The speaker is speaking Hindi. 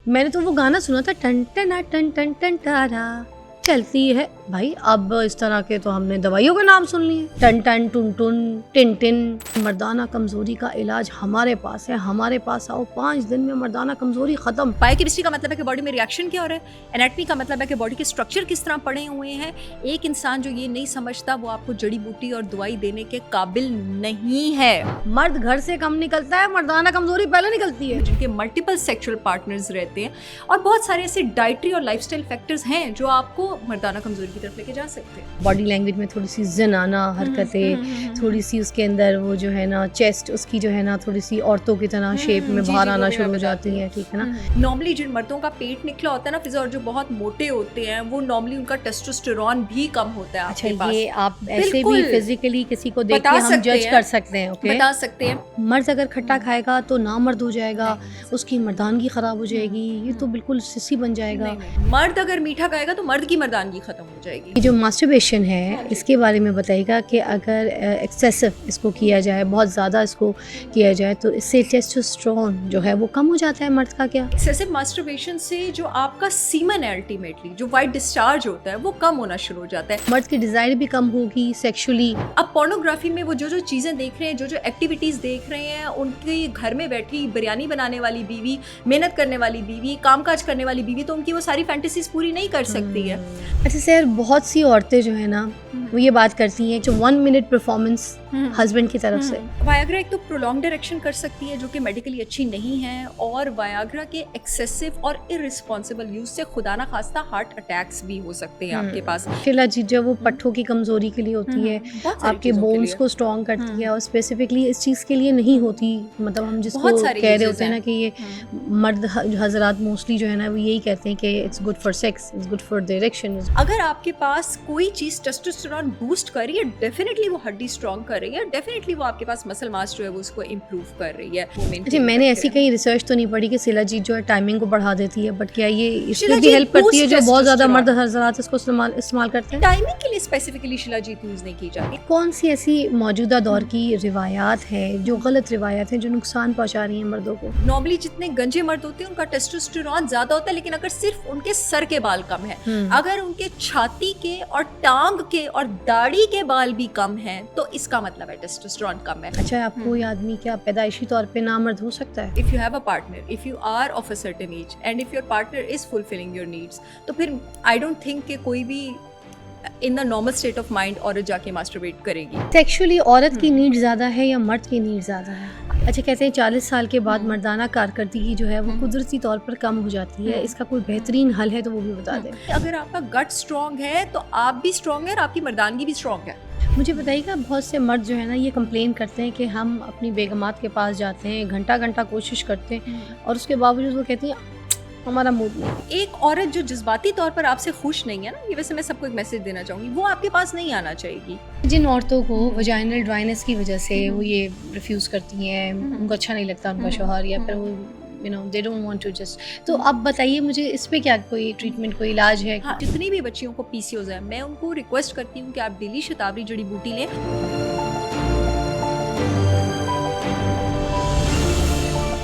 मैंने तो वो गाना सुना था, टन टन टन टन टन टारा चलती है भाई। अब इस तरह के तो हमने दवाइयों के नाम सुन लिए, टन टन टुन टुन टिन टिन। मर्दाना कमजोरी का इलाज हमारे पास है, हमारे पास आओ, 5 दिन में मर्दाना कमजोरी खत्म। बायोकेमिस्ट्री का मतलब है कि बॉडी में रिएक्शन क्या हो रहा है, एनाटॉमी का मतलब है कि बॉडी के स्ट्रक्चर किस तरह पड़े हुए हैं। एक इंसान जो ये नहीं समझता वो आपको जड़ी बूटी और दवाई देने के काबिल नहीं है। मर्द घर से कम निकलता है, मर्दाना कमजोरी पहले निकलती है। जिनके मल्टीपल सेक्सुअल पार्टनर्स रहते हैं और बहुत सारे ऐसे डाइटरी और लाइफस्टाइल फैक्टर्स हैं जो आपको मर्दाना कमजोरी की तरफ लेके जा सकते हैं। बॉडी लैंग्वेज में थोड़ी सी जनाना हरकतें, थोड़ी सी उसके अंदर वो जो है ना चेस्ट उसकी जो है ना थोड़ी सी औरतों की तरह शेप में बाहर आना शुरू हो जाती है, ठीक है ना। नॉर्मली जिन मर्दों का पेट निकला होता है ना फिजा, और जो बहुत मोटे होते हैं वो नॉर्मली उनका टेस्टोस्टेरोन भी कम होता है। अच्छा, ये आप ऐसे भी फिजिकली किसी को देख के हम जज कर सकते हैं। ओके, बता सकते हैं। मर्द अगर खट्टा खाएगा तो ना मर्द हो जाएगा, उसकी मर्दानगी खराब हो जाएगी, ये तो बिल्कुल सिसी बन जाएगा। मर्द अगर मीठा खाएगा तो मर्द की मर्दानगी खत्म हो जाएगी। ये जो मास्टरबेशन है इसके बारे में बताइएगा कि अगर एक्सेसिव इसको किया जाए, बहुत ज़्यादा इसको किया जाए तो इससे टेस्टोस्टेरोन जो है वो कम हो जाता है मर्द का। क्या एक्सेसिव मास्टरबेशन से जो आपका सीमन है अल्टीमेटली जो वाइट डिस्चार्ज होता है वो कम होना शुरू हो जाता है। मर्द की डिजायर भी कम होगी सेक्सुअली। अब पोर्नोग्राफी में वो जो चीजें देख रहे हैं, जो एक्टिविटीज देख रहे हैं, उनकी घर में बैठी बिरयानी बनाने वाली बीवी, मेहनत करने वाली बीवी, कामकाज करने वाली बीवी, तो उनकी वो सारी फैंटेसीज पूरी नहीं कर सकती है। अच्छा सर, बहुत सी औरतें जो है ना वो ये बात करती हैं कि 1 मिनट परफॉर्मेंस हस्बैंड की तरफ से। वायाग्रा एक तो प्रोलॉन्ग डायरेक्शन कर सकती है जो कि मेडिकली अच्छी नहीं है, और वायाग्रा के एक्सेसिव और इररिस्पॉन्सिबल यूज से खुदा ना खास्ता हार्ट अटैक्स भी हो सकते हैं आपके पास। शिलाजीत जो वो पट्ठों की कमजोरी के लिए होती है, आपके बोन्स को स्ट्रॉन्ग करती है, और स्पेसिफिकली इस चीज के लिए नहीं होती। मतलब हम जिसको कह रहे होते हैं ना कि ये मर्द हजरात मोस्टली जो है ना वो यही कहते हैं कि it's good for sex, it's good for the erection. अगर आपके पास कोई चीज टेस्टोस्टेरोन बूस्ट कर रही है, डेफिनेटली वो हड्डी स्ट्रॉन्ग कर रही है, डेफिनेटली वो आपके पास मसल मास जो है वो उसको इम्प्रूव कर रही है। अच्छा, मैंने ऐसी कहीं रिसर्च तो नहीं पढ़ी कि शिलाजीत जो है टाइमिंग को बढ़ा देती है, बट क्या ये इसमें भी हेल्प करती है जो बहुत ज्यादा मर्द हजरात इसको इस्तेमाल करते हैं? टाइमिंग के लिए स्पेसिफिकली शिलाजीत यूज नहीं की जाती। कौन सी ऐसी मौजूदा दौर की रिवायात है जो गलत रिवायात हैं जो नुकसान पहुंचा रही हैं मर्दों को? नॉर्मली जितने गंजे मर्द होते हैं उनका टेस्टोस्टेरोन ज्यादा होता है, लेकिन अगर सिर्फ उनके सर के बाल कम है, अगर उनके छाती के और टांग के और दाढ़ी के बाल भी कम हैं तो इसका मतलब है टेस्टोस्टेरोन कम है। अच्छा, आप कोई आदमी क्या पैदाइशी तौर पे नामर्द हो सकता है? If you have a partner, if you are of a certain age and if your partner is fulfilling your needs, तो फिर आई डोंट थिंक कि कोई भी in the normal state of mind औरत जाके मास्टरबेट करेगी। सेक्सुअली औरत की नीड ज्यादा है या मर्द की नीड ज्यादा है? अच्छा, कहते हैं 40 साल के बाद मर्दाना कारकर्दगी जो है वो कुदरती तौर पर कम हो जाती है। इसका कोई बेहतरीन हल है तो वो भी बता दें। अगर आपका गट स्ट्रॉन्ग है तो आप भी स्ट्रॉन्ग है और आपकी मर्दानगी भी स्ट्रॉन्ग है। मुझे बताइएगा, बहुत से मर्द जो है ना ये कंप्लेन करते हैं कि हम अपनी बेगमात के पास जाते हैं, घंटा घंटा कोशिश करते हैं और उसके बावजूद वो कहती हैं हमारा मूड नहीं। एक औरत जो जज्बाती तौर पर आपसे खुश नहीं है ना, ये वैसे मैं सबको एक मैसेज देना चाहूंगी, वो आपके पास नहीं आना चाहिए। जिन औरतों को वजाइनल ड्राइनेस की वजह से वो ये रिफ्यूज करती हैं, उनको अच्छा नहीं लगता उनका शौहर, या फिर वो they don't want to just, तो अब बताइए मुझे इस पे क्या कोई ट्रीटमेंट, कोई इलाज है? हाँ, जितनी भी बच्चियों को पीसीओएस है मैं उनको रिक्वेस्ट करती हूँ कि आप डेली शतावरी जड़ी बूटी लें।